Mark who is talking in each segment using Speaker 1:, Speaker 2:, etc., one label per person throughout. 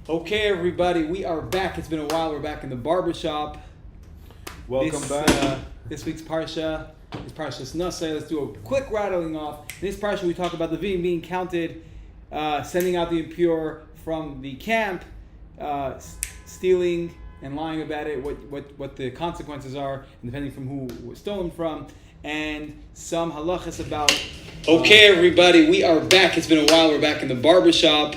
Speaker 1: Okay, everybody, we are back. It's been a while. We're back in the Barber shop.
Speaker 2: Welcome back.
Speaker 1: This week's Parshah is Parshas Naso. Let's do a quick rattling off. In this Parshah, we talk about the Levim being counted, sending out the impure from the camp, stealing and lying about it, what the consequences are, and depending from who it was stolen from, and some halachas about... Okay, everybody, we are back. It's been a while. We're back in the Barber shop.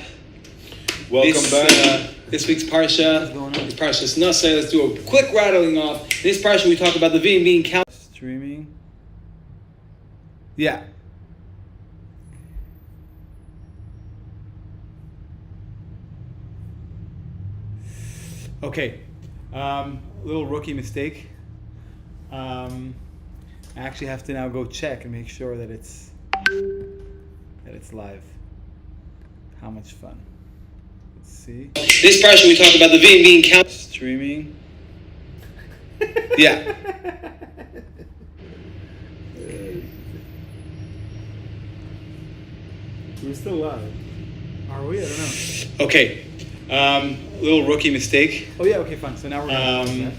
Speaker 2: Welcome back.
Speaker 1: This week's Parshah is Parshas Naso. Let's do a quick rattling off. In this Parshah, we talk about the Levim being counted. Streaming. Yeah. Okay. Little rookie mistake. I actually have to now go check and make sure that it's live. How much fun. Let's see. This Parshah we talk about the Levim being counted. Streaming. Yeah.
Speaker 2: We're still live.
Speaker 1: Are we? I don't know. Okay. Little rookie mistake. Oh yeah. Okay. Fine. So now we're gonna.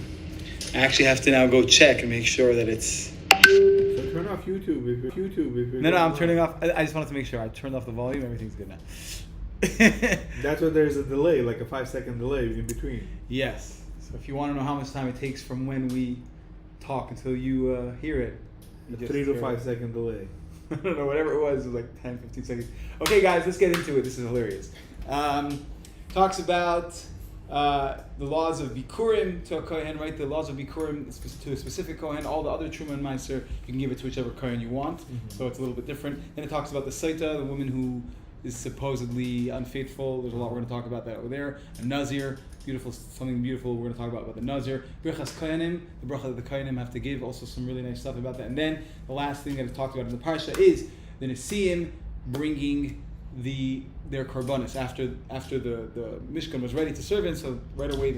Speaker 1: I actually have to now go check and make sure that it's.
Speaker 2: So turn off YouTube if
Speaker 1: No, I'm turning off. I just wanted to make sure I turned off the volume. Everything's good now.
Speaker 2: That's why there's a delay, like a 5-second delay in between.
Speaker 1: Yes. So if you want to know how much time it takes from when we talk until you hear it,
Speaker 2: A 3 to 5 second delay.
Speaker 1: I don't know, whatever it was like 10, 15 seconds. Okay, guys, let's get into it. This is hilarious. Talks about the laws of Bikurim to a Kohen, right? The laws of Bikurim to a specific Kohen. All the other Truma and Meiser, you can give it to whichever Kohen you want. Mm-hmm. So it's a little bit different. Then it talks about the Saita, the woman who is supposedly unfaithful. There's a lot we're going to talk about that over there. A Nazir, something beautiful we're going to talk about the Nazir. Birchas Kohanim, the bracha that the Kohanim have to give. Also some really nice stuff about that. And then the last thing that is talked about in the Parsha is the Nesiim bringing their korbanos after the Mishkan was ready to serve in. So right away,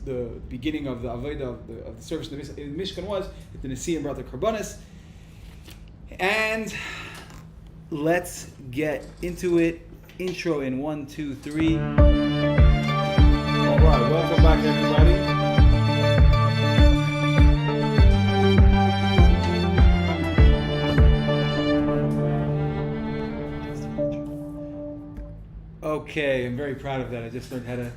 Speaker 1: the beginning of the avodah of the service in the Mishkan was that the Nesiim brought their korbanos. And let's get into it. Intro in 1, 2, 3.
Speaker 2: All right, welcome back, everybody.
Speaker 1: Okay, I'm very proud of that. I just learned how to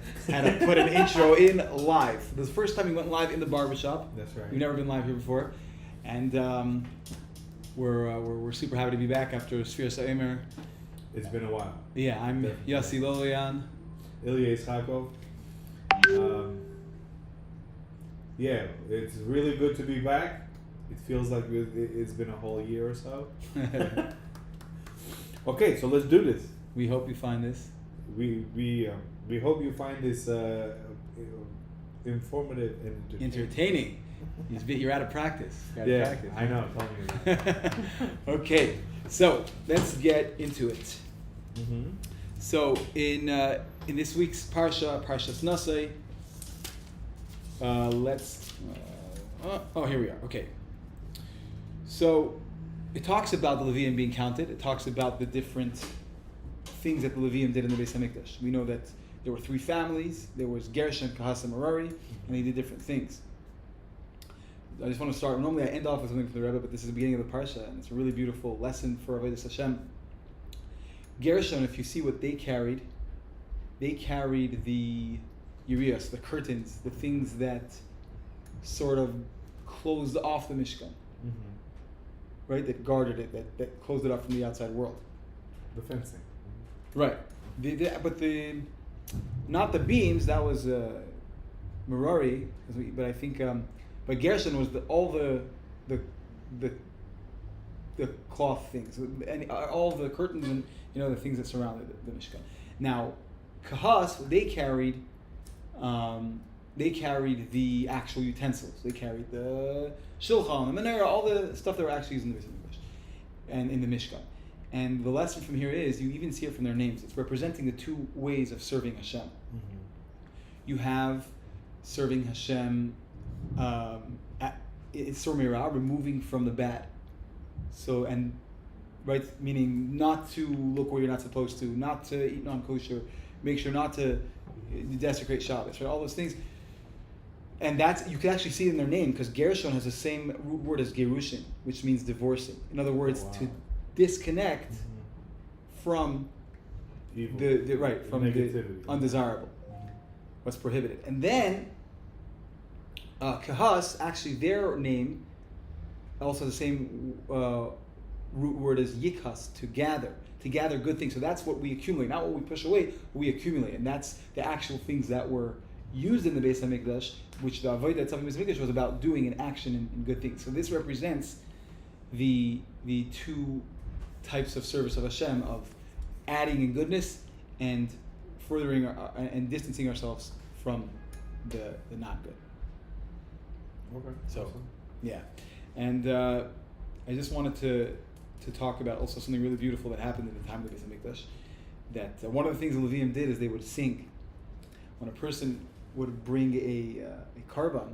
Speaker 1: put an intro in live. This is the first time we went live in the barbershop.
Speaker 2: That's right.
Speaker 1: We've never been live here before, and we're super happy to be back after Sphere Sa'imer.
Speaker 2: It's been a while.
Speaker 1: Yeah, I'm Yossi Loloyan.
Speaker 2: Ilya and I. Yeah, it's really good to be back. It feels like it's been a whole year or so. Okay, so let's do this.
Speaker 1: We hope you find this.
Speaker 2: We hope you find this informative and
Speaker 1: entertaining. You're out of practice.
Speaker 2: Practice. I know. Tell me about it.
Speaker 1: Okay, so let's get into it.
Speaker 2: Mm-hmm.
Speaker 1: So in this week's Parshah, Parshas Naso, here we are. Okay. So it talks about the Levim being counted. It talks about the different things that the Levim did in the Beis Hamikdash. We know that there were 3 families. There was Gershon, Kahas, and Merari, and they did different things. I just want to start. Normally I end off with something from the Rebbe, but this is the beginning of the Parsha, and it's a really beautiful lesson for Avodas Hashem. Gershon, if you see what they carried the Urias, the curtains, the things that sort of closed off the Mishkan, right? That guarded it, that closed it off from the outside world.
Speaker 2: The fencing.
Speaker 1: Right. Not the beams. That was Merari, but I think. But Gershon was all the cloth things, and all the curtains and the things that surrounded the Mishkan. Now, Kahas, they carried the actual utensils. They carried the shulchan, the menorah, all the stuff that were actually used in the English and in the Mishkan. And the lesson from here is, you even see it from their names. It's representing the 2 ways of serving Hashem. Mm-hmm. You have serving Hashem. It's Sormira, removing from the bad. So, and right? Meaning not to look where you're not supposed to, not to eat non-kosher, make sure not to desecrate Shabbos, right? All those things. And that's, you can actually see it in their name, because Gershon has the same root word as Gerushin, which means divorcing. In other words, to disconnect from
Speaker 2: Evil.
Speaker 1: from the
Speaker 2: Negativity.
Speaker 1: undesirable, what's prohibited. And then Kahas, actually their name, also the same root word as Yikhas, to gather good things. So that's what we accumulate, not what we push away, we accumulate. And that's the actual things that were used in the Beis HaMikdash, which the Avodah Tzavim Beis HaMikdash was about doing an action in good things. So this represents the two types of service of Hashem, of adding in goodness and furthering and distancing ourselves from the not good.
Speaker 2: Okay.
Speaker 1: So,
Speaker 2: awesome.
Speaker 1: yeah. And I just wanted to talk about also something really beautiful that happened in the time of the Beis HaMikdash. That one of the things the Levim did is they would sing. When a person would bring a karban,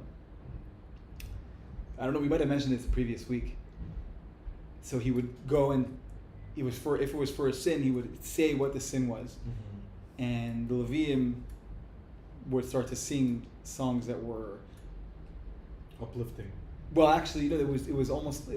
Speaker 1: I don't know, we might have mentioned this the previous week. So he would go and if it was for a sin, he would say what the sin was, and the Levim would start to sing songs that were
Speaker 2: Uplifting.
Speaker 1: well. Actually, it was almost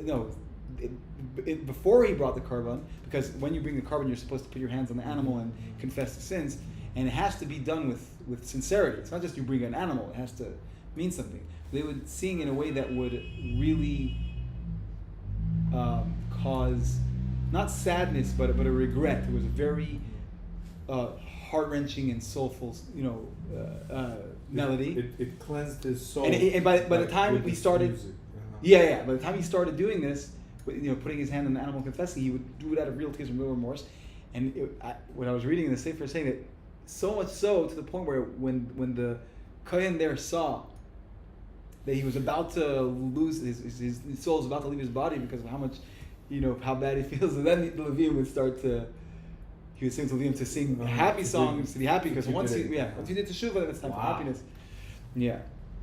Speaker 1: before he brought the karban, because when you bring the karban, you're supposed to put your hands on the animal and confess the sins, and it has to be done with sincerity. It's not just you bring an animal; it has to mean something. They would sing in a way that would really cause not sadness, but a regret. It was a very heart-wrenching and soulful, melody.
Speaker 2: It cleansed his soul.
Speaker 1: And by the time we started, by the time he started doing this, putting his hand on the animal, confessing, he would do it out of real tears and real remorse. And when I was reading in the Sefer, saying that so much so to the point where when the Kohen there saw that he was about to lose his soul is about to leave his body because of how much, how bad he feels, and then the Levim would start to. He would sing to Levim to sing happy songs, to be happy, because once you did teshuvah, then it's time for happiness. Yeah.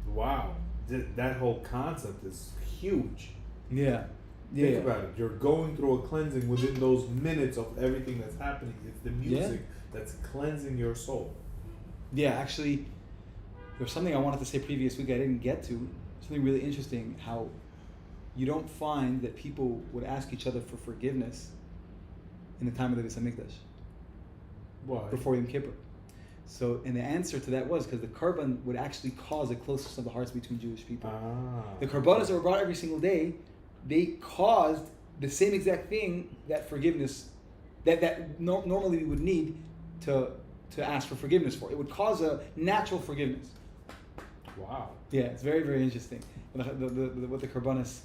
Speaker 2: Wow, that whole concept is huge.
Speaker 1: Yeah.
Speaker 2: Think about it. You're going through a cleansing within those minutes of everything that's happening. It's the music that's cleansing your soul.
Speaker 1: Yeah, actually, there's something I wanted to say previous week I didn't get to. Something really interesting, how you don't find that people would ask each other for forgiveness in the time of the Beis HaMikdash.
Speaker 2: Why?
Speaker 1: Before Yom Kippur. So, and the answer to that was because the karban would actually cause a closeness of the hearts between Jewish people. The karbanos that were brought every single day, they caused the same exact thing that forgiveness, normally we would need to ask for forgiveness for. It would cause a natural forgiveness.
Speaker 2: Wow.
Speaker 1: Yeah, it's very, very interesting what the karbanos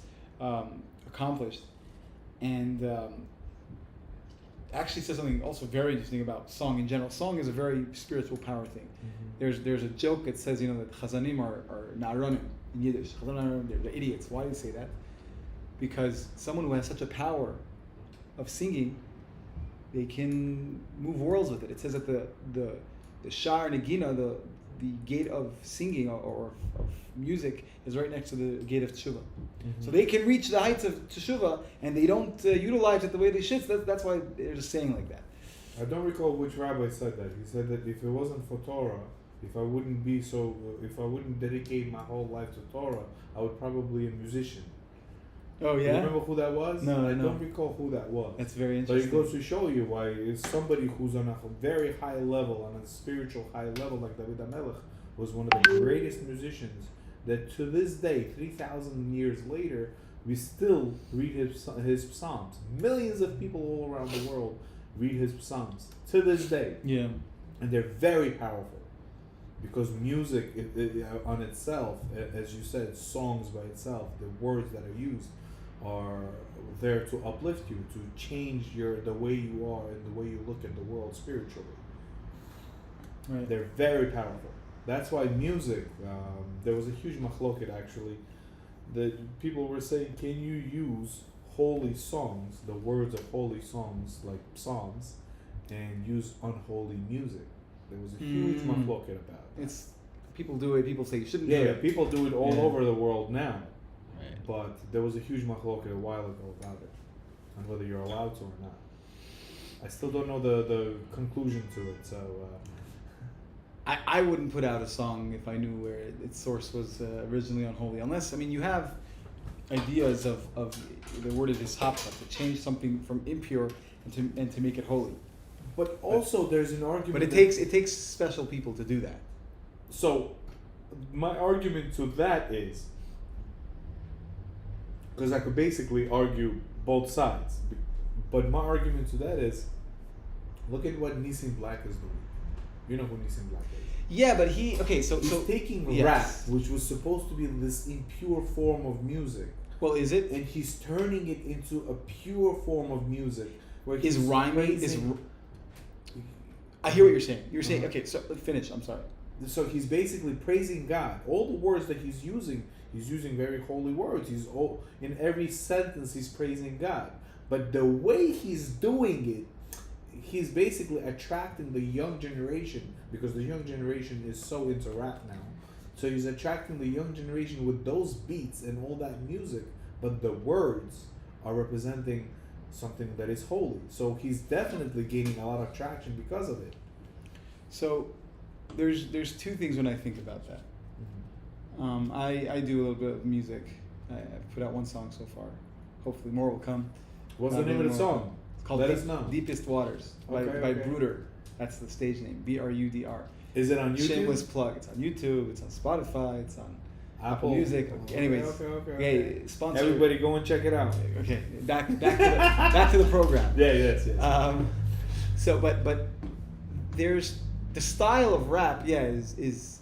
Speaker 1: accomplished. And actually says something also very interesting about song in general. Song is a very spiritual power thing. There's a joke that says, that chazanim are na'aronim in Yiddish. They're idiots. Why do you say that? Because someone who has such a power of singing, they can move worlds with it. It says that the shar negina, the gate of singing or of music, is right next to the gate of teshuvah. So they can reach the heights of teshuvah, and they don't utilize it the way they should. So that's why they're just saying like that.
Speaker 2: I don't recall which rabbi said that. He said that if it wasn't for Torah, if I wouldn't dedicate my whole life to Torah, I would probably be a musician.
Speaker 1: Oh yeah.
Speaker 2: Do you remember who that was?
Speaker 1: No,
Speaker 2: I don't recall who that was.
Speaker 1: That's very
Speaker 2: But
Speaker 1: interesting.
Speaker 2: it goes to show you why it's somebody who's on a very high level, on a spiritual high level, like David HaMelech, was one of the greatest musicians that to this day, 3,000 years later, we still read his psalms. Millions of people all around the world read his psalms to this day.
Speaker 1: Yeah.
Speaker 2: And they're very powerful. Because music on itself, as you said, songs by itself, the words that are used are there to uplift you, to change the way you are and the way you look at the world spiritually.
Speaker 1: Right.
Speaker 2: They're very powerful. That's why music, there was a huge machloket actually, that people were saying, can you use holy songs, the words of holy songs like psalms, and use unholy music? There was a huge machloket about it.
Speaker 1: It's people do it. People say you shouldn't do
Speaker 2: Yeah,
Speaker 1: it.
Speaker 2: people do it all over the world now.
Speaker 1: Right.
Speaker 2: But there was a huge machloket a while ago about it, and whether you're allowed to or not. I still don't know the conclusion to it. So
Speaker 1: I wouldn't put out a song if I knew where its source was originally unholy, unless, I mean, you have ideas of the word is hapsa, to change something from impure and to make it holy.
Speaker 2: But also there's an argument.
Speaker 1: But it takes special people to do that.
Speaker 2: So my argument to that is, because I could basically argue both sides, but my argument to that is, look at what Nissim Black is doing. You know who Nissim Black is?
Speaker 1: Yeah, but he's
Speaker 2: taking
Speaker 1: yes.
Speaker 2: rap, which was supposed to be this impure form of music.
Speaker 1: Well, is it?
Speaker 2: And he's turning it into a pure form of music. Where
Speaker 1: Is
Speaker 2: he's
Speaker 1: rhyming
Speaker 2: praising-
Speaker 1: I hear what you're saying. You're saying,
Speaker 2: Uh-huh.
Speaker 1: okay, so finish, I'm sorry.
Speaker 2: So he's basically praising God. All the words that he's using very holy words. In every sentence he's praising God. But the way he's doing it, he's basically attracting the young generation, because the young generation is so into rap now. So he's attracting the young generation with those beats and all that music, but the words are representing something that is holy. So he's definitely gaining a lot of traction because of it.
Speaker 1: So there's two things when I think about that. I do a little bit of music. I've put out one song so far. Hopefully more will come.
Speaker 2: What's the name of the song?
Speaker 1: It's called
Speaker 2: Let us know.
Speaker 1: Deepest Waters by Bruder. That's the stage name. BRUDR.
Speaker 2: Is it on YouTube?
Speaker 1: Shameless plug. It's on YouTube. It's on Spotify. It's on Apple Music.
Speaker 2: Okay,
Speaker 1: Anyways,
Speaker 2: okay.
Speaker 1: sponsor.
Speaker 2: Everybody go and check it out.
Speaker 1: Okay, back to the program.
Speaker 2: Yeah, yes.
Speaker 1: So, but there's the style of rap. Yeah, is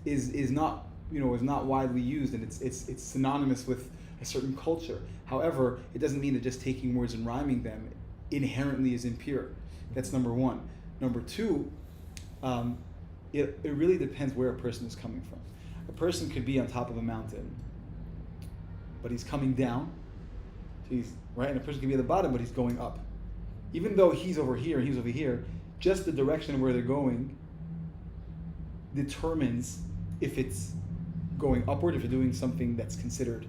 Speaker 1: not is not widely used, and it's synonymous with a certain culture. However, it doesn't mean that just taking words and rhyming them inherently is impure. That's number one. Number two, it really depends where a person is coming from. A person could be on top of a mountain, but he's coming down. He's right, and a person could be at the bottom, but he's going up. Even though he's over here and he's over here, just the direction of where they're going determines if it's going upward, if you're doing something that's considered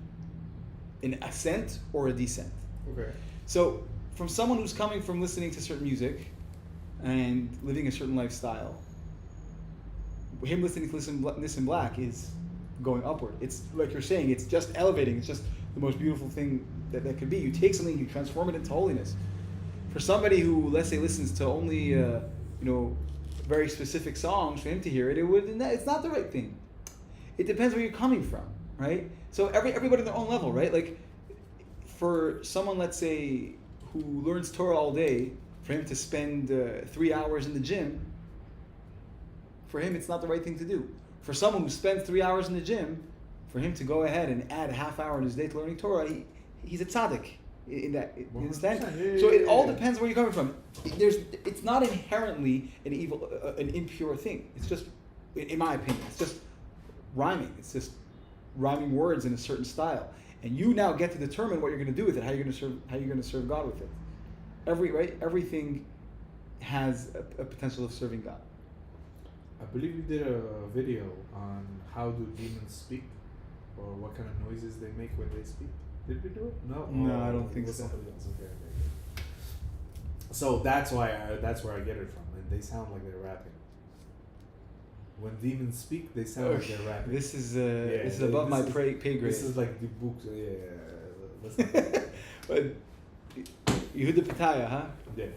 Speaker 1: an ascent or a descent.
Speaker 2: Okay.
Speaker 1: So, from someone who's coming from listening to certain music and living a certain lifestyle, him listening to Nissim Black is going upward. It's like you're saying, it's just elevating. It's just the most beautiful thing that could be. You take something, you transform it into holiness. For somebody who, let's say, listens to only very specific songs, for him to hear it, it's not the right thing. It depends where you're coming from, right? So everybody on their own level, right? Like, for someone, let's say, who learns Torah all day, for him to spend 3 hours in the gym, for him it's not the right thing to do. For someone who spends 3 hours in the gym, for him to go ahead and add a half hour in his day to learning Torah, he's a tzaddik in that. You understand? So it all depends where you're coming from. It's not inherently an impure thing. It's just, in my opinion, it's just rhyming. It's just rhyming words in a certain style, and you now get to determine what you're going to do with it, how you're going to serve God with it. Everything has a potential of serving God.
Speaker 2: I believe you did a video on how do demons speak, or what kind of noises they make when they speak. Did we do it? No,
Speaker 1: I don't think so.
Speaker 2: Somebody else. Okay. So that's where I get it from, and they sound like they're rapping. When demons speak, they sound like they're rapping.
Speaker 1: This is above my pay grade.
Speaker 2: This is like the books. Let's not
Speaker 1: But Yehuda Pataya, huh?
Speaker 2: Yeah.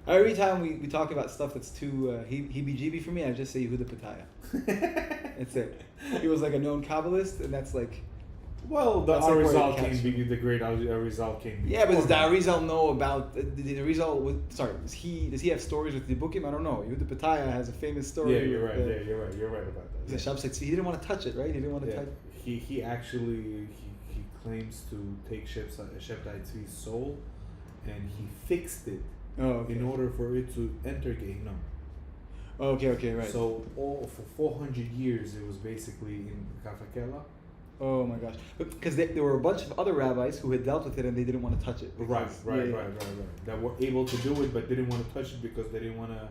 Speaker 1: Every time we talk about stuff that's too heebie-jeebie for me, I just say Yehuda Pataya. That's it. He was like a known Kabbalist, and that's like...
Speaker 2: Well, the
Speaker 1: That's like where
Speaker 2: Arizal
Speaker 1: it
Speaker 2: came
Speaker 1: catches
Speaker 2: be the great Arizal came.
Speaker 1: Yeah, but does the Arizal know about the Arizal? Sorry, does he have stories with the Bukim? I don't know. Yehuda Pataya has a famous story.
Speaker 2: Yeah, you're right. You're right about that.
Speaker 1: The Shabbat, he didn't want to touch it, right? He didn't want to touch.
Speaker 2: He actually he claims to take Shebtai Tzvi's soul, and he fixed it in order for it to enter Gehinnom.
Speaker 1: Okay, right.
Speaker 2: So for 400 years it was basically in Kafakela.
Speaker 1: Oh my gosh! Because there were a bunch of other rabbis who had dealt with it and they didn't want to touch it.
Speaker 2: Right. That were able to do it, but didn't want to touch it because they didn't want to.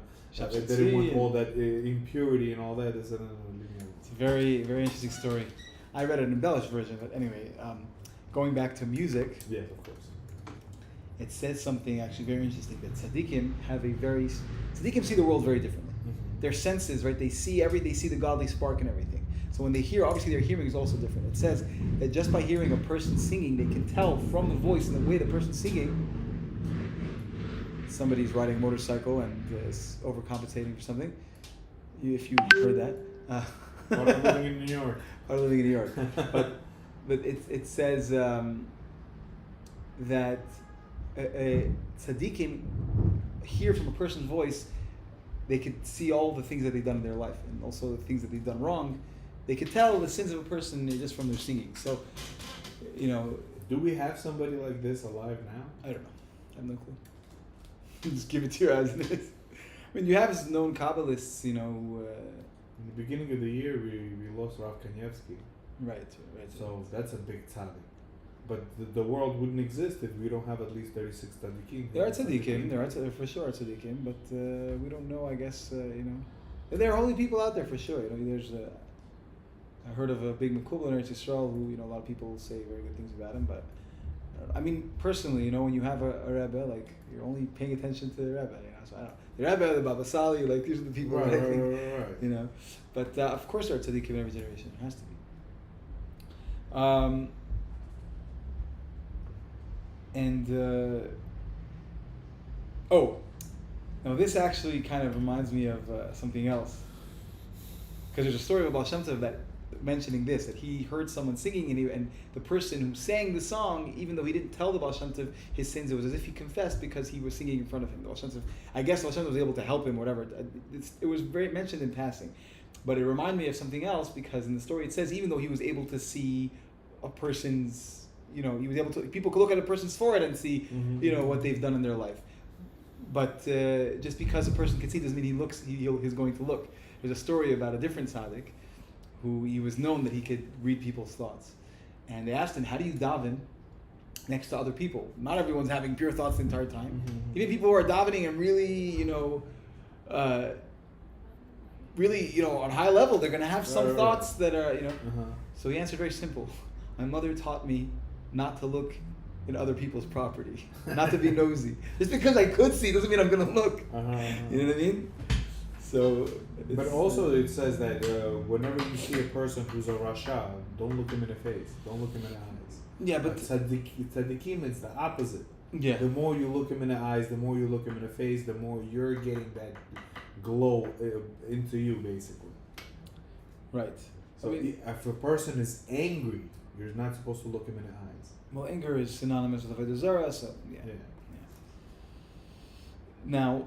Speaker 2: They didn't want all that impurity and all that. It's a
Speaker 1: very, very interesting story. I read an embellished version, but anyway, going back to music.
Speaker 2: Yeah, of course.
Speaker 1: it says something actually very interesting, that tzaddikim see the world very differently. Their senses, right? They see the godly spark and everything. So when they hear, obviously their hearing is also different. It says that just by hearing a person singing, they can tell from the voice and the way the person's singing, somebody's riding a motorcycle and is overcompensating for something. If you heard that.
Speaker 2: Or living in New York.
Speaker 1: Or living in New York. But it says that tzaddikim hear from a person's voice. They could see all the things that they've done in their life, and also the things that they've done wrong. They could tell the sins of a person just from their singing. So,
Speaker 2: do we have somebody like this alive now?
Speaker 1: I don't know. I have no clue. Just give it to you as it is. I mean, you have known Kabbalists,
Speaker 2: in the beginning of the year, we lost Rav Kanievsky.
Speaker 1: Right.
Speaker 2: So that's a big tzaddik. But the world wouldn't exist if we don't have at least 36 tzaddikim.
Speaker 1: There are tzaddikim. There for sure are tzaddikim, but we don't know. I guess there are holy people out there for sure. There's I heard of a big Mekubal in Eretz Yisrael who a lot of people say very good things about him. But I mean, personally, when you have a Rebbe, like you're only paying attention to the Rebbe. So I don't know. The Rebbe, the Baba Sali, like these are the people.
Speaker 2: Right.
Speaker 1: But of course there are tzaddikim in every generation. There has to be. Now this actually kind of reminds me of something else. Because there's a story of Baal Shem Tov that mentioning this, that he heard someone singing and the person who sang the song, even though he didn't tell the Baal Shem Tov his sins, it was as if he confessed because he was singing in front of him. The Baal Shem Tov, I guess Baal Shem Tov was able to help him, whatever. It was very mentioned in passing. But it reminded me of something else because in the story it says even though he was able to see a person's, he was able to, people could look at a person's forehead and see, what they've done in their life. But just because a person can see doesn't mean he's going to look. There's a story about a different tzaddik who he was known that he could read people's thoughts. And they asked him, how do you daven next to other people? Not everyone's having pure thoughts the entire time. Even people who are davening and really, on high level, they're going to have some thoughts that are, So he answered very simple. My mother taught me not to look in other people's property, not to be nosy. Just because I could see doesn't mean I'm going to look. You know what I mean? So,
Speaker 2: but also it says that whenever you see a person who's a Rasha, don't look him in the face, don't look him in the eyes.
Speaker 1: Yeah, but
Speaker 2: tzaddikim, it's the opposite.
Speaker 1: Yeah.
Speaker 2: The more you look him in the eyes, the more you look him in the face, the more you're getting that glow into you, basically.
Speaker 1: Right.
Speaker 2: So if a person is angry, you're not supposed to look him in the eyes.
Speaker 1: Well, anger is synonymous with Avodah Zarah, so yeah. Now,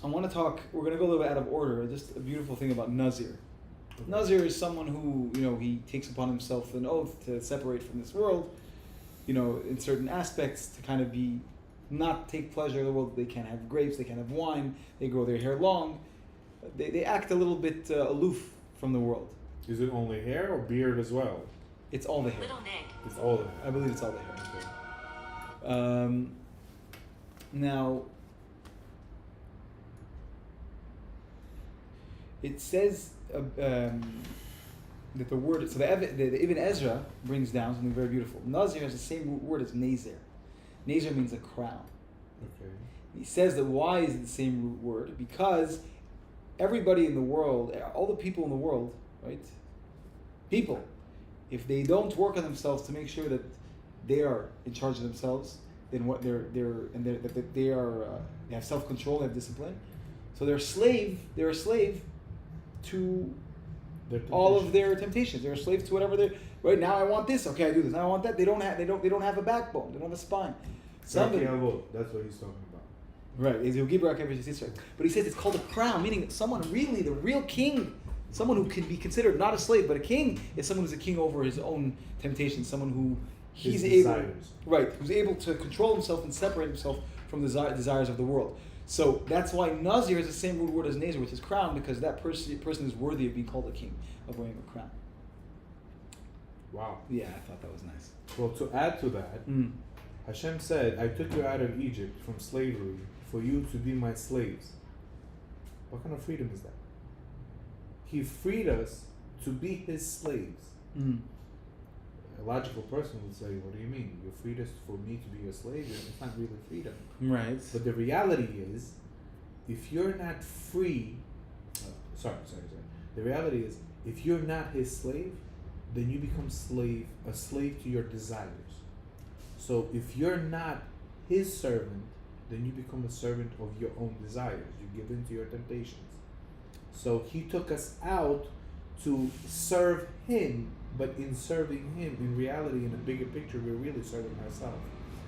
Speaker 1: I want to talk, we're going to go a little bit out of order, just a beautiful thing about Nazir. Okay. Nazir is someone who, he takes upon himself an oath to separate from this world, in certain aspects, to kind of not take pleasure in the world. They can't have grapes, they can't have wine, they grow their hair long. They act a little bit aloof from the world.
Speaker 2: Is it only hair or beard as well?
Speaker 1: It's all the hair.
Speaker 2: It's all the hair.
Speaker 1: I believe it's all the hair. Now, it says that the word, so the Ibn Ezra brings down something very beautiful. Nazir has the same word as Nazer. Nazer means a crown.
Speaker 2: Okay.
Speaker 1: He says that why is it the same root word? Because everybody in the world, all the people in the world, right? People, if they don't work on themselves to make sure that they are in charge of themselves, then what they have self-control, they have discipline. So they're a slave to all of their temptations. They're a slave to whatever they. Right now, I want this. Okay, I do this. Now I want that. They don't have a backbone. They don't have a spine.
Speaker 2: Somebody. That's what he's talking about.
Speaker 1: Right. But he says it's called a crown, meaning that someone really, the real king, someone who can be considered not a slave but a king, is someone who's a king over his own temptations. Someone who who's able to control himself and separate himself from the desires of the world. So that's why Nazir is the same root word as Nazir, which is crown, because that person is worthy of being called a king, of wearing a crown.
Speaker 2: Wow.
Speaker 1: Yeah, I thought that was nice.
Speaker 2: Well, to add to that, Hashem said, I took you out of Egypt from slavery for you to be my slaves. What kind of freedom is that? He freed us to be his slaves. a logical person would say, "What do you mean? You're free for me to be your slave? It's not really freedom."
Speaker 1: Right.
Speaker 2: But the reality is, if you're not free, sorry. The reality is, if you're not his slave, then you become a slave to your desires. So if you're not his servant, then you become a servant of your own desires. You give in to your temptations. So he took us out to serve him, but in serving him, in reality, in a bigger picture, we're really serving ourselves.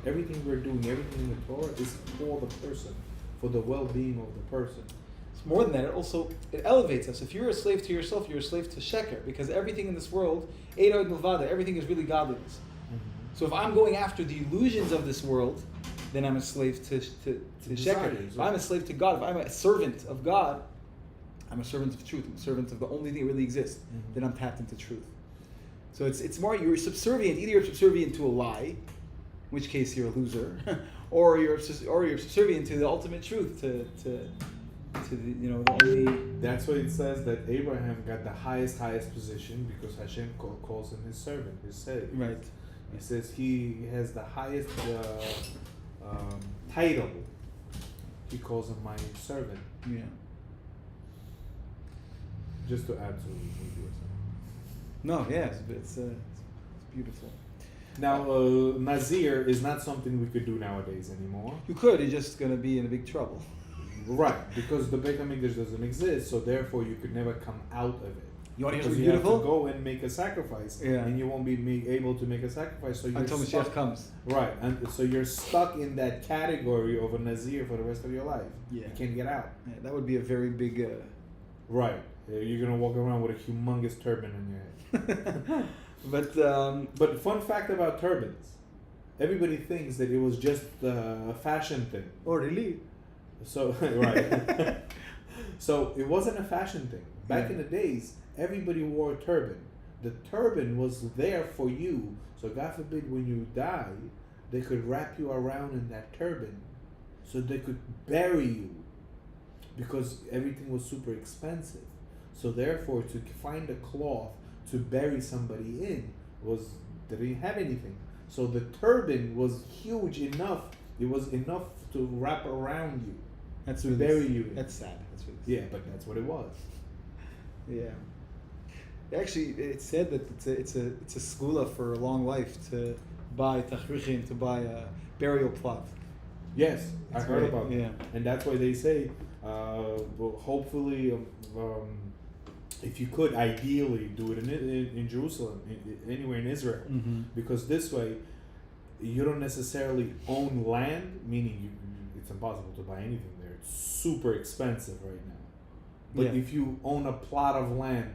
Speaker 2: Everything we're doing, everything in the Torah is for the person, for the well-being of the person.
Speaker 1: It's more than that. It elevates us. If you're a slave to yourself, you're a slave to Sheker, because everything in this world, Eidod Milvada, everything is really godliness. So if I'm going after the illusions of this world, then I'm a slave to Sheker. If I'm a slave to God, if I'm a servant of God, I'm a servant of truth. I'm a servant of the only thing that really exists. Then I'm tapped into truth. So it's more, you're subservient. Either you're subservient to a lie, in which case you're a loser, or you're subservient to the ultimate truth, to the, the only.
Speaker 2: That's why it says that Abraham got the highest position because Hashem calls him his servant, his slave.
Speaker 1: Right.
Speaker 2: He says he has the highest title. He calls him my servant.
Speaker 1: Yeah.
Speaker 2: Just to add to what you were saying.
Speaker 1: No, yeah, it's beautiful.
Speaker 2: Now, Nazir is not something we could do nowadays anymore.
Speaker 1: You could, you're just going to be in a big trouble.
Speaker 2: Right, because the Beit HaMikdash doesn't exist, so therefore you could never come out of it.
Speaker 1: You want to hear
Speaker 2: Because
Speaker 1: something
Speaker 2: you
Speaker 1: beautiful?
Speaker 2: have to go and make a sacrifice, and you won't be able to make a sacrifice. So you're
Speaker 1: Until
Speaker 2: stuck,
Speaker 1: Mashiach comes.
Speaker 2: Right, and so you're stuck in that category of a Nazir for the rest of your life.
Speaker 1: Yeah.
Speaker 2: You can't get out.
Speaker 1: Yeah, that would be a very big.
Speaker 2: Right, you're gonna walk around with a humongous turban on your head. But fun fact about turbans, everybody thinks that it was just a fashion thing.
Speaker 1: Oh, really?
Speaker 2: So right, so it wasn't a fashion thing. Back in the days, everybody wore a turban. The turban was there for you. So God forbid, when you die, they could wrap you around in that turban, so they could bury you, because everything was super expensive. So therefore, to find a cloth to bury somebody in they didn't have anything. So the turban was huge enough. It was enough to wrap around you.
Speaker 1: That's
Speaker 2: to
Speaker 1: really
Speaker 2: bury you in.
Speaker 1: That's sad. That's really sad.
Speaker 2: Yeah, but that's what it was.
Speaker 1: Yeah. Actually, it's said that it's a skula for a long life to buy tachrichin, to buy a burial plot.
Speaker 2: Yes, I heard about that.
Speaker 1: Yeah.
Speaker 2: And that's why they say, hopefully, if you could, ideally do it in Jerusalem, anywhere in Israel, because this way, you don't necessarily own land, meaning it's impossible to buy anything there. It's super expensive right now. But if you own a plot of land,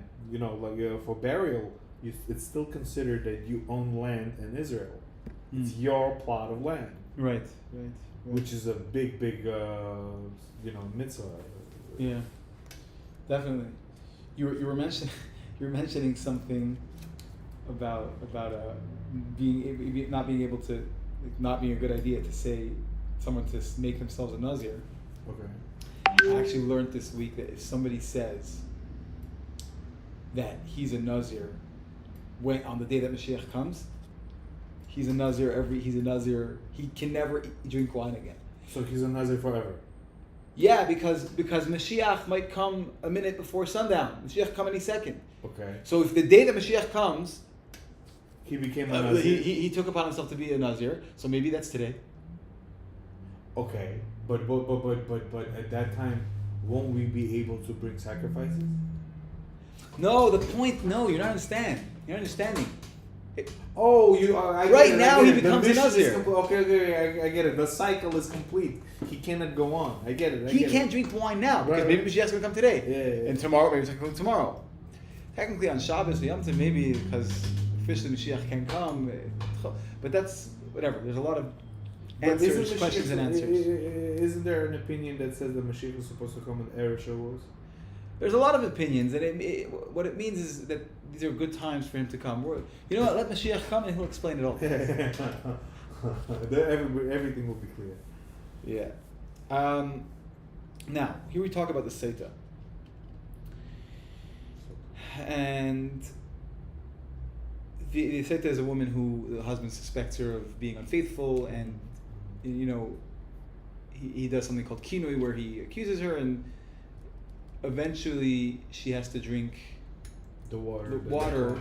Speaker 2: for burial, it's still considered that you own land in Israel. It's your plot of land.
Speaker 1: Right.
Speaker 2: Which is a big, mitzvah.
Speaker 1: Yeah, definitely. You were mentioning something about not being able to, not being a good idea to say someone to make themselves a nazir.
Speaker 2: Okay.
Speaker 1: I actually learned this week that if somebody says that he's a nazir when on the day that Mashiach comes, he's a nazir. He can never drink wine again.
Speaker 2: So he's a nazir forever.
Speaker 1: Yeah, because Mashiach might come a minute before sundown. Mashiach come any second.
Speaker 2: Okay.
Speaker 1: So if the day that Mashiach comes,
Speaker 2: he became a nazir.
Speaker 1: He took upon himself to be a nazir. So maybe that's today.
Speaker 2: Okay, but at that time, won't we be able to bring sacrifices?
Speaker 1: No, the point. No, you're not understanding. You're not understanding.
Speaker 2: Oh, you are.
Speaker 1: Right now he becomes a nazir.
Speaker 2: Okay, I get it. The cycle is complete. He cannot go on. I get it.
Speaker 1: He can't drink wine now because maybe Mashiach's going to come today.
Speaker 2: Yeah.
Speaker 1: And tomorrow, maybe he's going to come tomorrow. Technically on Shabbos, Yom Tov, maybe because officially Mashiach can come. But that's whatever. There's a lot of answers, questions and answers.
Speaker 2: Isn't there an opinion that says that Mashiach is supposed to come in Erev Shavuos?
Speaker 1: There's a lot of opinions, and what it means is that these are good times for him to come. You know what? Let Mashiach come, and he'll explain it all.
Speaker 2: Everything will be clear.
Speaker 1: Yeah. Now, here we talk about the Seta. And the Seta is a woman who the husband suspects her of being unfaithful, and he does something called kinui, where he accuses her, and eventually she has to drink
Speaker 2: The water.
Speaker 1: the water.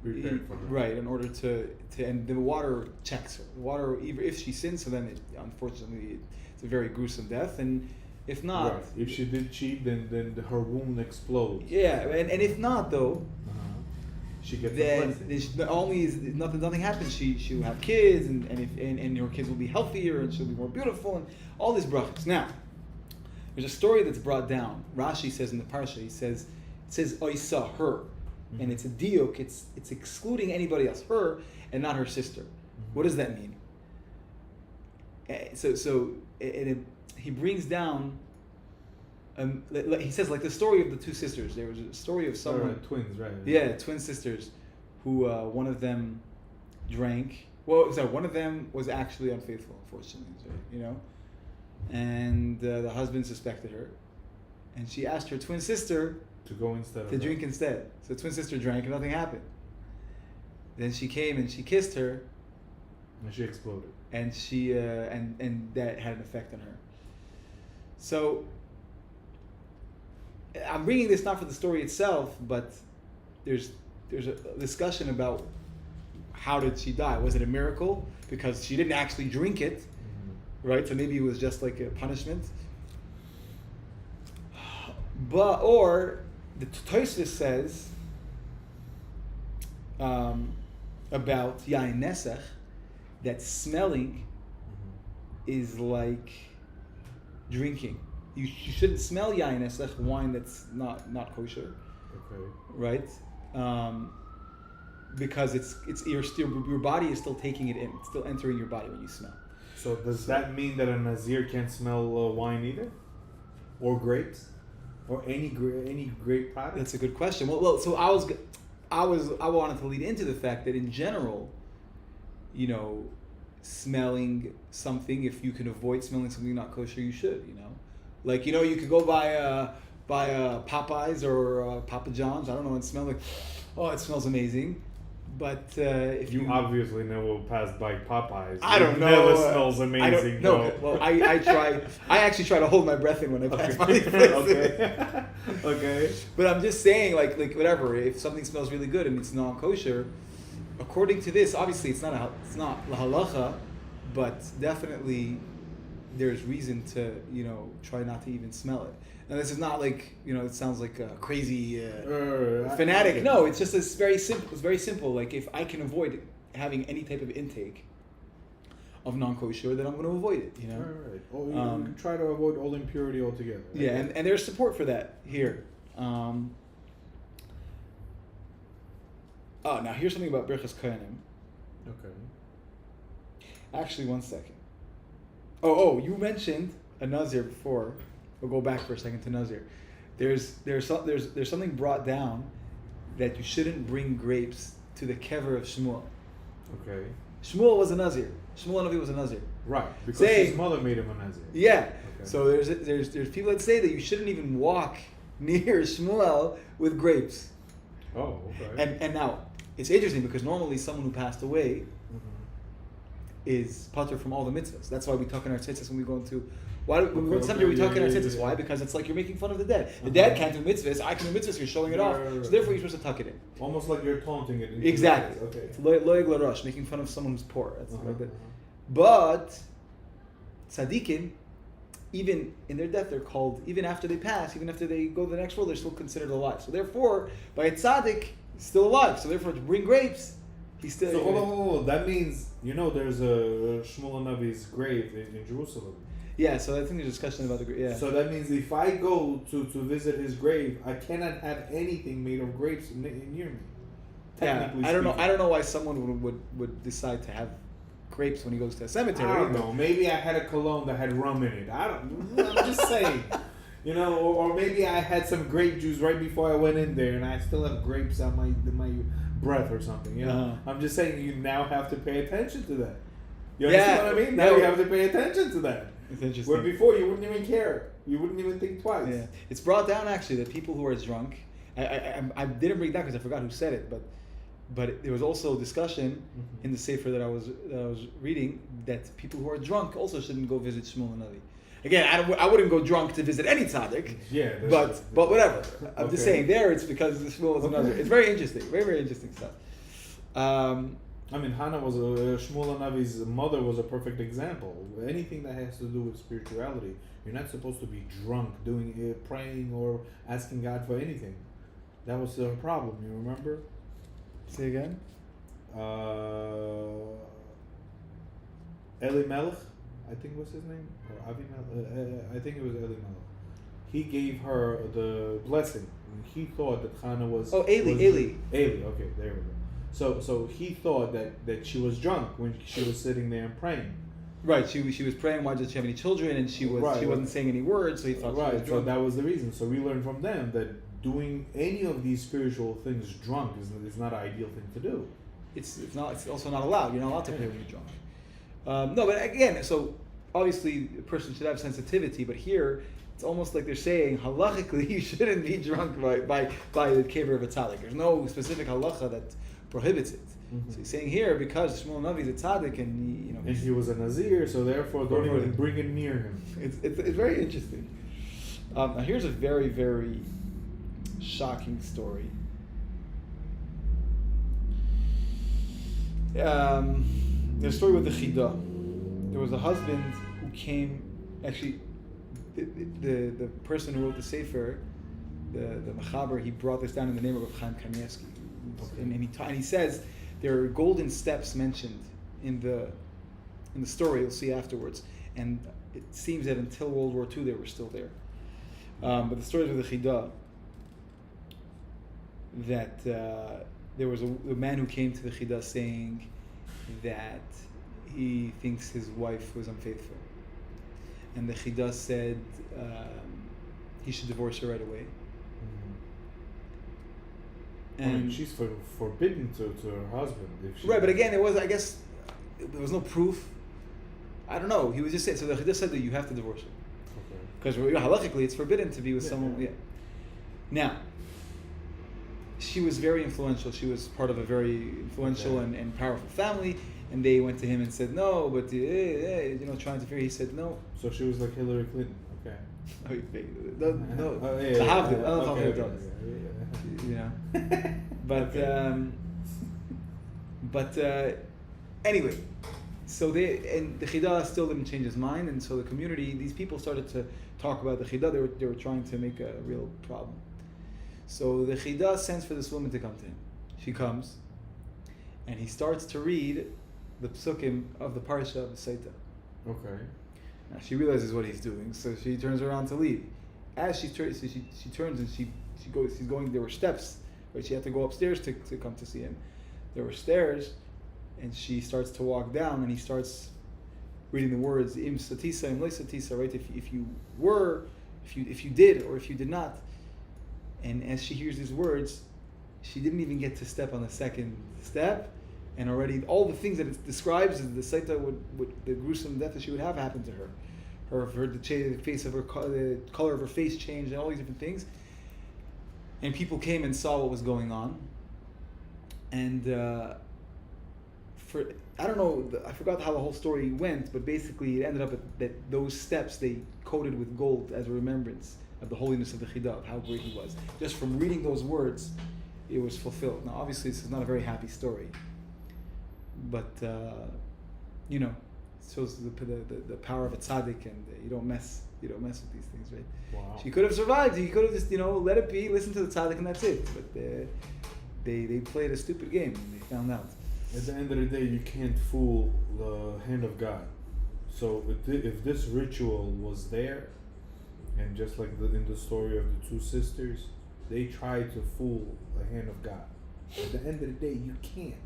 Speaker 2: Prepared for her.
Speaker 1: Right, in order to and the water checks her. The water, even if she sins, so then unfortunately it's a very gruesome death, and if not,
Speaker 2: Right. If she did cheat, then her wound explodes.
Speaker 1: yeah, and if not though,
Speaker 2: She gets a
Speaker 1: then
Speaker 2: blessing.
Speaker 1: not only is nothing happens, she'll have kids, and her kids will be healthier, and she'll be more beautiful, and all these brachas. Now, there's a story that's brought down. Rashi says in the Parshah, it says oisa, her, and it's a diuk. It's excluding anybody else, her, and not her sister. What does that mean? He brings down. He says, like the story of the two sisters. There was a story of someone.
Speaker 2: Twins, right?
Speaker 1: Yeah, twin sisters, who one of them drank. Well, sorry, one of them was actually unfaithful, unfortunately. So, and the husband suspected her, and she asked her twin sister
Speaker 2: To go instead
Speaker 1: to drink instead. So twin sister drank, and nothing happened. Then she came and she kissed her,
Speaker 2: And she exploded.
Speaker 1: and she and that had an effect on her. So I'm bringing this not for the story itself, but there's a discussion about how did she die? Was it a miracle because she didn't actually drink it, right? So maybe it was just like a punishment. But or the Tosfos says about yain nesach that smelling is like drinking. You shouldn't smell yain nesach, wine that's not kosher,
Speaker 2: Okay.
Speaker 1: right? Because it's your body is still taking it in. It's still entering your body when you smell.
Speaker 2: So does that mean that a Nazir can't smell wine either, or grapes, or any grape product?
Speaker 1: That's a good question. Well, so I wanted to lead into the fact that in general, smelling something, if you can avoid smelling something not kosher, you should. Like you could go buy Popeyes or Papa John's. I don't know, and smell like, oh, it smells amazing. But if
Speaker 2: You obviously never passed by Popeyes.
Speaker 1: I don't
Speaker 2: It
Speaker 1: know.
Speaker 2: Never smells amazing.
Speaker 1: No, well, I try. I actually try to hold my breath in when I pass by these places.
Speaker 2: Okay. Okay.
Speaker 1: But I'm just saying, like whatever. If something smells really good and it's non kosher, according to this, obviously it's not la halacha, but definitely there's reason to try not to even smell it. Now this is not like it sounds like a crazy fanatic. No, it's just very simple. It's very simple. Like if I can avoid having any type of intake of non-kosher, then I'm going to avoid it.
Speaker 2: Right. Or you can try to avoid all impurity altogether.
Speaker 1: Yeah, and there's support for that here. Now here's something about Birchas Kohanim.
Speaker 2: Okay.
Speaker 1: Actually, one second. Oh, you mentioned a Nazir before. We'll go back for a second to Nazir. There's something brought down that you shouldn't bring grapes to the kever of Shmuel.
Speaker 2: Okay.
Speaker 1: Shmuel was a Nazir. Shmuel Navi was a Nazir.
Speaker 2: Right, because
Speaker 1: Saying-
Speaker 2: his mother made him a Nazir.
Speaker 1: Yeah.
Speaker 2: Okay.
Speaker 1: So there's people that say that you shouldn't even walk near Shmuel with grapes.
Speaker 2: Oh, okay.
Speaker 1: And now it's interesting because normally someone who passed away is patur from all the mitzvahs. That's why we talk in our tzitzis when we go into. Why when we go to cemetery, we talk in our tzitzis? Why? Because it's like you're making fun of the dead. The dead can't do mitzvahs. I can do mitzvahs. You're showing it off.
Speaker 2: Right.
Speaker 1: So therefore, you're supposed to tuck it in.
Speaker 2: Almost like you're taunting it.
Speaker 1: Exactly.
Speaker 2: Okay.
Speaker 1: It's loyeg l'rosh, making fun of someone who's poor. That's
Speaker 2: Uh-huh,
Speaker 1: like that.
Speaker 2: uh-huh.
Speaker 1: But tzaddikim, even in their death, they're called. Even after they pass, even after they go to the next world, they're still considered alive. So therefore, by a tzaddik, he's still alive. So therefore, to bring grapes, he's still.
Speaker 2: So hold on. That means there's a Shmuel Navi's grave in Jerusalem.
Speaker 1: Yeah, so I think there's a discussion about the yeah.
Speaker 2: So that means if I go to visit his grave, I cannot have anything made of grapes near me.
Speaker 1: Yeah, I don't know why someone would decide to have grapes when he goes to a cemetery.
Speaker 2: I don't know. Maybe I had a cologne that had rum in it. I'm just saying. Or maybe I had some grape juice right before I went in there, and I still have grapes on my breath or something. I'm just saying you now have to pay attention to that. You understand what I mean? Now you have to pay attention to that.
Speaker 1: It's interesting.
Speaker 2: Where before you wouldn't even care. You wouldn't even think twice.
Speaker 1: Yeah, it's brought down actually that people who are drunk. I didn't bring it down because I forgot who said it, but But there was also discussion in the Sefer that I was reading that people who are drunk also shouldn't go visit Shmuel and Navi. Again, I wouldn't go drunk to visit any tzaddik.
Speaker 2: Yeah.
Speaker 1: But whatever. I'm just saying there it's because the Shmuel was another. It's very interesting. Very, very interesting stuff.
Speaker 2: I mean, Hannah was Shmuel Navi's mother was a perfect example. Anything that has to do with spirituality, you're not supposed to be drunk doing praying or asking God for anything. That was her problem. You remember?
Speaker 1: Say again.
Speaker 2: Eli Melech, I think was his name, or Avi Melech. I think it was Eli Melech. He gave her the blessing. He thought that Hannah was.
Speaker 1: Oh, Eli.
Speaker 2: Eli. Okay, there we go. So he thought that she was drunk when she was sitting there and praying.
Speaker 1: Right, she was praying. Why did she have any children? And she wasn't saying any words, so he thought.
Speaker 2: Right,
Speaker 1: she was
Speaker 2: so that was the reason. So we learned from them that doing any of these spiritual things drunk is not an ideal thing to do.
Speaker 1: It's not. It's also not allowed. You're not allowed to pray when you're drunk. No, but again, so obviously a person should have sensitivity, but here it's almost like they're saying halachically you shouldn't be drunk by the kever of a tzaddik. There's no specific halacha that prohibits it.
Speaker 2: Mm-hmm.
Speaker 1: So he's saying here because Shmuel Navi is a tzaddik and
Speaker 2: and he was a nazir, so therefore don't even bring it near him.
Speaker 1: It's very interesting. Now here's a very, very shocking story. There's a story with the Chida. There was a husband who came. Actually, the person who wrote the Sefer, the Mechaber, he brought this down in the name of Chaim Kanievsky,
Speaker 2: Okay.
Speaker 1: and he says there are golden steps mentioned in the story. You'll see afterwards, and it seems that until World War II they were still there. But the story of the Chida, that there was a man who came to the Chida saying that he thinks his wife was unfaithful. And the Chida said he should divorce her right away.
Speaker 2: Mm-hmm. And she's forbidden to her husband. If she
Speaker 1: right, but again, I guess there was no proof. I don't know. He was just saying, so the Chida said that you have to divorce her. Because halachically it's forbidden to be with someone. Yeah. Now, she was very influential. She was part of a very influential and powerful family, and they went to him and said no, but trying to fear. He said no.
Speaker 2: So she was like Hillary Clinton. Okay.
Speaker 1: No. But anyway, so the Chida still didn't change his mind, and so the community, these people started to talk about the Chida. They were trying to make a real problem. So the Chida sends for this woman to come to him. She comes, and he starts to read the psukim of the Parshah of the Saita.
Speaker 2: Okay.
Speaker 1: Now she realizes what he's doing, so she turns around to leave. As she turns, she turns and she goes. She's going. There were steps, right? She had to go upstairs to come to see him. There were stairs, and she starts to walk down, and he starts reading the words im satisa, im le satisa, right? If you did, or if you did not. And as she hears these words, she didn't even get to step on the second step, and already all the things that it describes as the Saita would the gruesome death that she would have happened to her. The face of her, the color of her face changed, and all these different things. And people came and saw what was going on. And I don't know, I forgot how the whole story went, but basically it ended up that those steps they coated with gold as a remembrance of the holiness of the Chida, of how great he was. Just from reading those words, it was fulfilled. Now, obviously, this is not a very happy story, but it shows the power of a tzaddik, and you don't mess with these things, right?
Speaker 2: Wow.
Speaker 1: She could have survived. He could have just let it be, listen to the tzaddik, and that's it. But they played a stupid game, and they found out.
Speaker 2: At the end of the day, you can't fool the hand of God. So if this ritual was there, and just like in the story of the two sisters, they tried to fool the hand of God. At the end of the day, you can't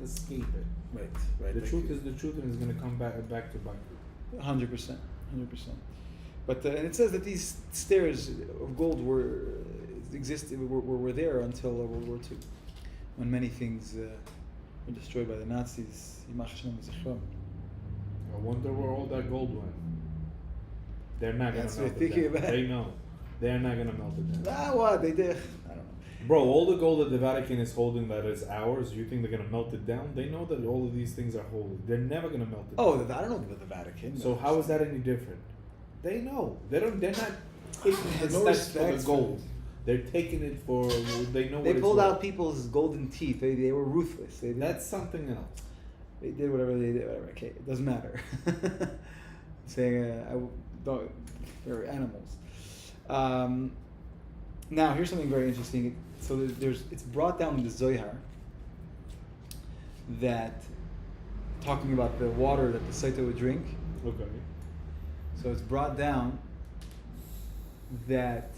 Speaker 2: escape it.
Speaker 1: Right.
Speaker 2: The truth is the truth, and it's going to come back to bite you.
Speaker 1: 100%. But and it says that these stairs of gold were there until World War II, when many things were destroyed by the Nazis.
Speaker 2: I wonder where all that gold went. They're not going to know.
Speaker 1: They know.
Speaker 2: They're not gonna melt it down.
Speaker 1: Ah, what they did? I don't know.
Speaker 2: Bro, all the gold that the Vatican is holding that is ours, you think they're gonna melt it down? They know that all of these things are holy. They're never gonna melt it down.
Speaker 1: Oh, I don't know about the Vatican.
Speaker 2: So how is that any different? They know. They're not taking the
Speaker 1: No
Speaker 2: steps for the
Speaker 1: respect
Speaker 2: gold. They're taking it for they know
Speaker 1: They
Speaker 2: what
Speaker 1: pulled
Speaker 2: it's
Speaker 1: out
Speaker 2: worth.
Speaker 1: people's golden teeth. They were ruthless.
Speaker 2: That's something else.
Speaker 1: They did whatever they did. Whatever. Okay, it doesn't matter. Saying don't. They're animals. Now here's something very interesting. So it's brought down in the Zohar that talking about the water that the Saita would drink.
Speaker 2: Okay.
Speaker 1: So it's brought down that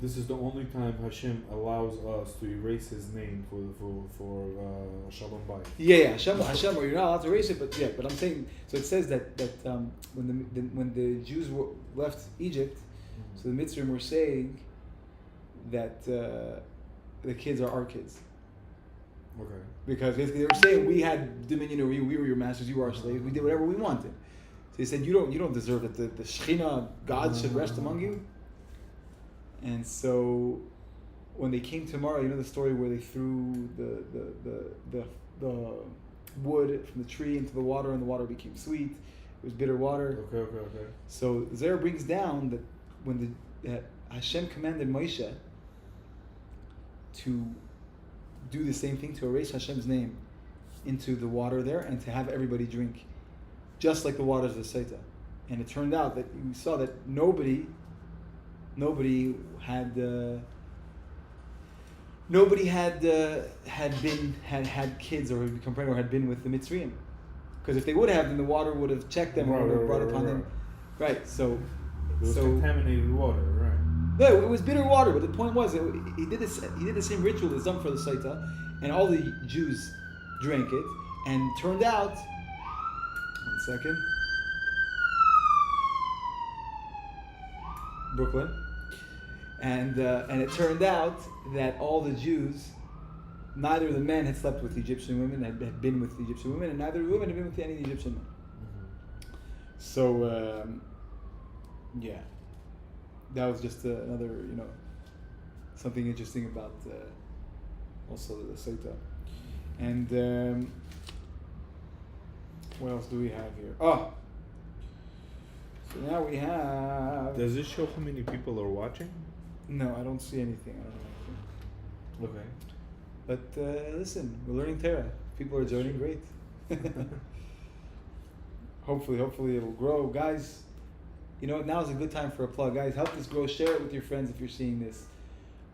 Speaker 2: This is the only time Hashem allows us to erase His name for Shalom Bayit.
Speaker 1: yeah, Hashem, or you're not allowed to erase it, but I'm saying. So it says that when the Jews left Egypt, so the Mitzrayim were saying that the kids are our kids.
Speaker 2: Okay.
Speaker 1: Because basically they were saying we had dominion over you, we were your masters, you were our slaves, we did whatever we wanted. So he said you don't deserve that the Shekhinah, God should rest among you. And so when they came tomorrow, you know the story where they threw the wood from the tree into the water and the water became sweet. It was bitter water.
Speaker 2: Okay.
Speaker 1: So Zerah brings down that when Hashem commanded Moshe to do the same thing, to erase Hashem's name into the water there and to have everybody drink, just like the waters of the Saita. And it turned out that we saw that nobody had kids or become pregnant or had been with the Mitzrayim, because if they would have, then the water would have checked them or would have brought upon them. Right. So
Speaker 2: it was contaminated water, right?
Speaker 1: No, it was bitter water. But the point was, he did this. He did the same ritual that's done for the Saita, and all the Jews drank it, and turned out. 1 second. Brooklyn, and it turned out that all the Jews, neither of the men had slept with Egyptian women, had been with the Egyptian women, and neither of the women had been with any of the Egyptian men. So, that was just another, something interesting about also the Saita. And what else do we have here? Oh. So now we have...
Speaker 2: Does this show how many people are watching?
Speaker 1: No, I don't see anything. I don't know anything.
Speaker 2: Okay.
Speaker 1: But listen, we're learning Torah. People are joining, great. Hopefully it'll grow. Guys, now is a good time for a plug. Guys, help this grow. Share it with your friends if you're seeing this.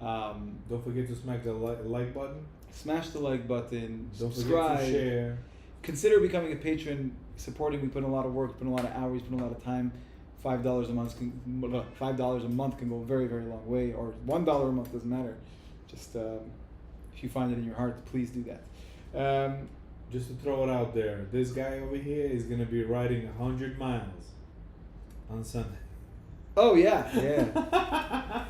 Speaker 2: Don't forget to smash the like button.
Speaker 1: Smash the like button.
Speaker 2: Don't
Speaker 1: subscribe.
Speaker 2: forget to share.
Speaker 1: Consider becoming a patron. Supporting. We put in a lot of work, put in a lot of hours, put in a lot of time. $5 a month can go a very, very long way, or $1 a month, doesn't matter. Just if you find it in your heart, please do that.
Speaker 2: Just to throw it out there, this guy over here is going to be riding 100 miles on Sunday.
Speaker 1: Oh yeah. Yeah.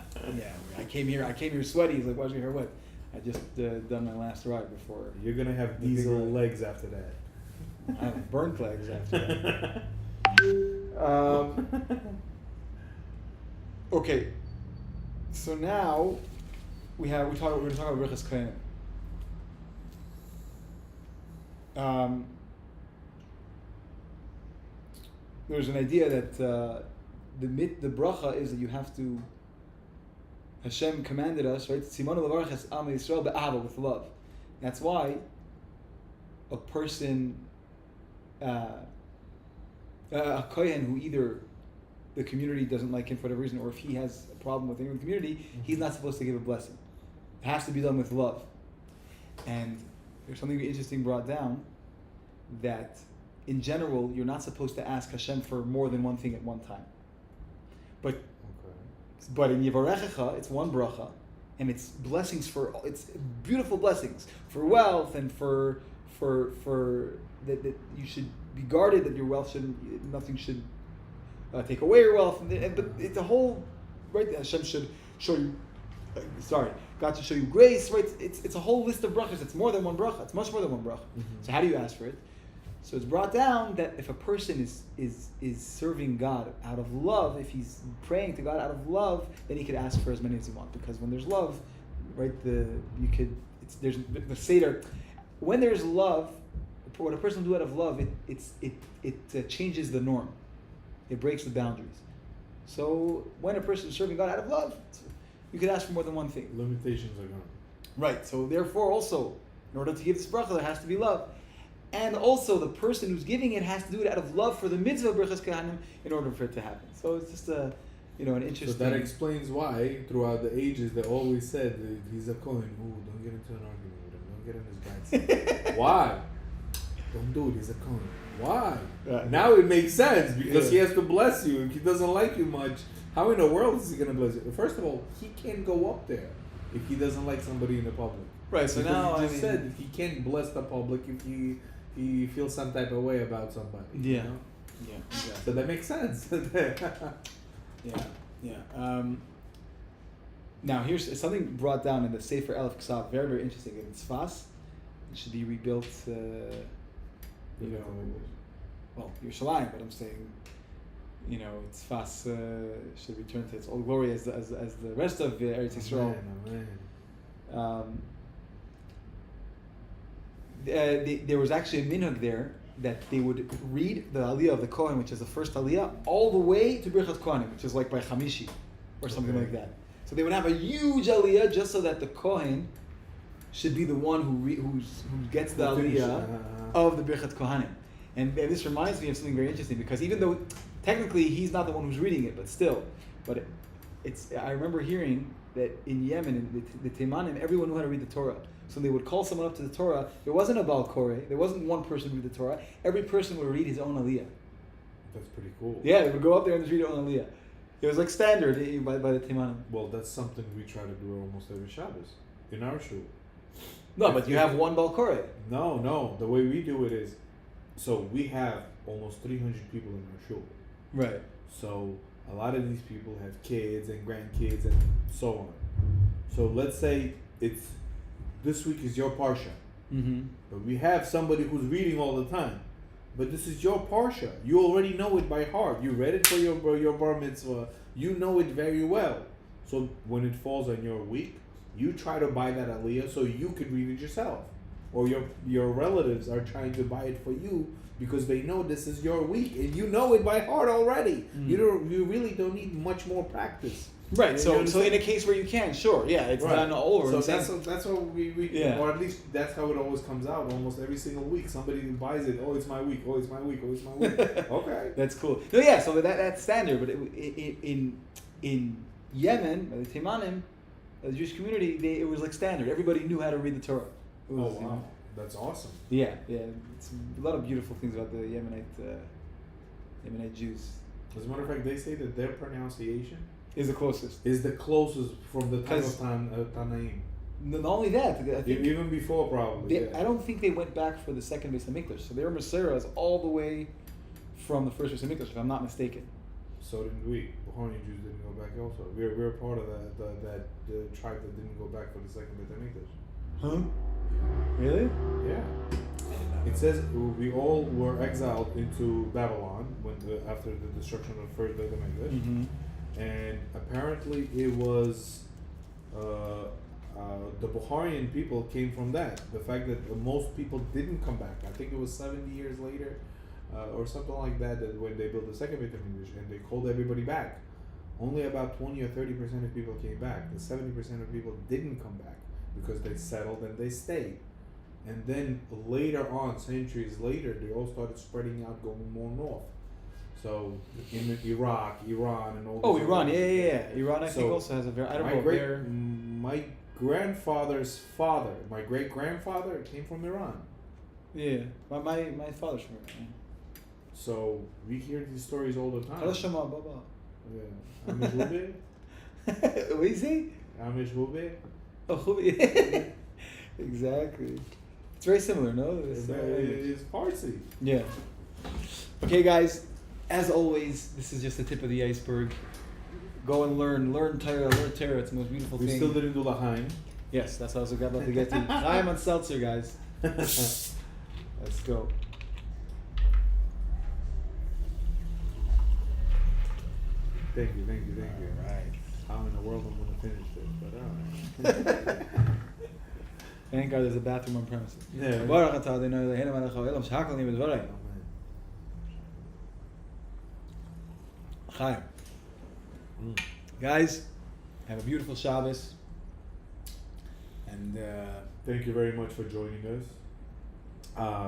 Speaker 1: I came here sweaty. He's like, why'd you hair wet? I just done my last ride before.
Speaker 2: You're going to have diesel legs after that.
Speaker 1: I have burnt legs after that. Okay, so now we're going to talk about Birchas Kohanim. There's an idea that the bracha is that you have to. Hashem commanded us, right? Simonu levarach es am Yisrael be'ahava, with love. That's why a person, a kohen who either the community doesn't like him for whatever reason, or if he has a problem with anyone in the community, he's not supposed to give a blessing. It has to be done with love. And there's something interesting brought down that in general, you're not supposed to ask Hashem for more than one thing at one time. But in Yivarechecha, it's one bracha, and it's blessings it's beautiful blessings for wealth and for that you should be guarded, that your wealth nothing should take away your wealth. But it's a whole, right? Hashem should show you, God should show you grace, right? It's a whole list of brachas. It's more than one bracha. It's much more than one bracha.
Speaker 2: Mm-hmm.
Speaker 1: So how do you ask for it? So it's brought down that if a person is serving God out of love, if he's praying to God out of love, then he could ask for as many as he wants. Because when there's love, right, there's the Seder. When there's love, what a person do out of love, it changes the norm. It breaks the boundaries. So when a person is serving God out of love, you could ask for more than one thing.
Speaker 2: Limitations are gone.
Speaker 1: Right. So therefore, also, in order to give this bracha, there has to be love. And also, the person who's giving it has to do it out of love for the mitzvah of Birchas Kohanim in order for it to happen. So it's just an interesting.
Speaker 2: So that explains why, throughout the ages, they always said that he's a Kohen. Oh, don't get into an argument with him. Don't get in his bad side. Why? Don't do it. He's a Kohen. Why? Now it makes sense because he has to bless you. If he doesn't like you much, how in the world is he going to bless you? First of all, he can't go up there if he doesn't like somebody in the public.
Speaker 1: Right. So
Speaker 2: because
Speaker 1: now
Speaker 2: he just said he can't bless the public if he feels some type of way about somebody.
Speaker 1: Yeah.
Speaker 2: You know?
Speaker 1: Yeah. Exactly.
Speaker 2: So that makes sense.
Speaker 1: Yeah. Now here's something brought down in the Sefer Elef Ksav, very, very interesting. In Tzfas, it should be rebuilt. Yerushalayim, but I'm saying, Tzfas should return to its old glory as the rest of Eretz Yisrael.
Speaker 2: Amen.
Speaker 1: There was actually a minhag there that they would read the Aliyah of the Kohen, which is the first Aliyah, all the way to Birchas Kohanim, which is like by Chamishi or something like that. So they would have a huge Aliyah just so that the Kohen should be the one who gets the Aliyah of the Birchas Kohanim. And this reminds me of something very interesting because even though technically he's not the one who's reading it, but I remember hearing that in Yemen, the Teimanim, everyone knew how to read the Torah. So they would call someone up to the Torah. There wasn't a Baal Koreh. There wasn't one person who read the Torah. Every person would read his own Aliyah.
Speaker 2: That's pretty cool.
Speaker 1: Yeah, they would go up there and just read their own Aliyah. It was like standard by the Teimanim.
Speaker 2: Well, that's something we try to do almost every Shabbos in our shul.
Speaker 1: No, but you have one Baal Koreh.
Speaker 2: No. The way we do it is, so we have almost 300 people in our shul.
Speaker 1: Right.
Speaker 2: So a lot of these people have kids and grandkids and so on. So let's say this week is your Parshah.
Speaker 1: Mm-hmm.
Speaker 2: But we have somebody who's reading all the time. But this is your Parshah. You already know it by heart. You read it for your bar mitzvah. You know it very well. So when it falls on your week, you try to buy that aliyah so you could read it yourself. Or your relatives are trying to buy it for you because they know this is your week and you know it by heart already.
Speaker 1: Mm.
Speaker 2: You really don't need much more practice.
Speaker 1: Right. So in a case where you can, sure, yeah, it's done all over.
Speaker 2: So that's what we or at least that's how it always comes out. Almost every single week, somebody buys it. Oh, it's my week. Oh, it's my week. Oh, it's my week. Okay.
Speaker 1: That's cool. No, yeah. So that's standard. But in Yemen, by the Teimanim, the Jewish community, it was like standard. Everybody knew how to read the Torah.
Speaker 2: Oh wow, that's awesome.
Speaker 1: Yeah. It's a lot of beautiful things about the Yemenite Jews.
Speaker 2: As a matter of fact, they say that their pronunciation
Speaker 1: is the closest.
Speaker 2: Is the closest from the time of Tanaim.
Speaker 1: Not only that, I think
Speaker 2: even before probably.
Speaker 1: I don't think they went back for the second Beis Hamikdash. So they were Maseras all the way from the first Beis Hamikdash, if I'm not mistaken.
Speaker 2: So didn't we. Bahani Jews didn't go back also. We're part of the tribe that didn't go back for the second Beis Hamikdash.
Speaker 1: Huh? Really?
Speaker 2: Yeah. It says we all were exiled into Babylon after the destruction of the first Beis Hamikdash.
Speaker 1: Mm-hmm.
Speaker 2: And apparently it was the Bukharian people came from that. The fact that most people didn't come back. I think it was 70 years later or something like that when they built the second Beit HaMikdash and they called everybody back. Only about 20 or 30% of people came back. The 70% of people didn't come back because they settled and they stayed. And then later on, centuries later, they all started spreading out, going more north. So in Iraq, Iran, and all.
Speaker 1: Oh, Iran, yeah. Iran, I think also has a very. I don't know.
Speaker 2: My grandfather's father, my great grandfather, came from Iran.
Speaker 1: Yeah, my father's from Iran.
Speaker 2: So we hear these stories all the time.
Speaker 1: Baba.
Speaker 2: Yeah, Amish Hube.
Speaker 1: What do you say?
Speaker 2: Amish Hube.
Speaker 1: Oh, Hube. Exactly. It's very similar, no?
Speaker 2: It's Parsi.
Speaker 1: Yeah. Okay, guys. As always, this is just the tip of the iceberg. Go and learn Torah. It's the most beautiful thing.
Speaker 2: We still didn't do L'chaim.
Speaker 1: Yes, that's what I was about to get to. Chaim on Seltzer, guys. Let's go.
Speaker 2: Thank you.
Speaker 1: All right.
Speaker 2: How in the world I'm going to finish this? But all right.
Speaker 1: Thank God there's a bathroom on premises.
Speaker 2: Yeah.
Speaker 1: Baruch atah Adonai Eloheinu melech haolam shehakol nהיה b'dvarei.
Speaker 2: Amen.
Speaker 1: Chaim. Guys, have a beautiful Shabbos. And
Speaker 2: Thank you very much for joining us.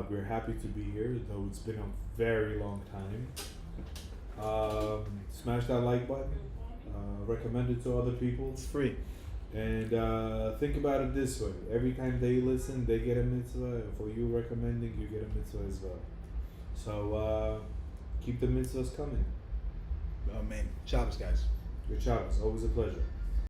Speaker 2: We're happy to be here, though it's been a very long time. Smash that like button. Recommend it to other people.
Speaker 1: it's free.
Speaker 2: And think about it this way. Every time they listen, they get a mitzvah. For you recommending, you get a mitzvah as well. So keep the mitzvahs coming.
Speaker 1: Amen. Shabbos, guys.
Speaker 2: Good Shabbos. Always a pleasure.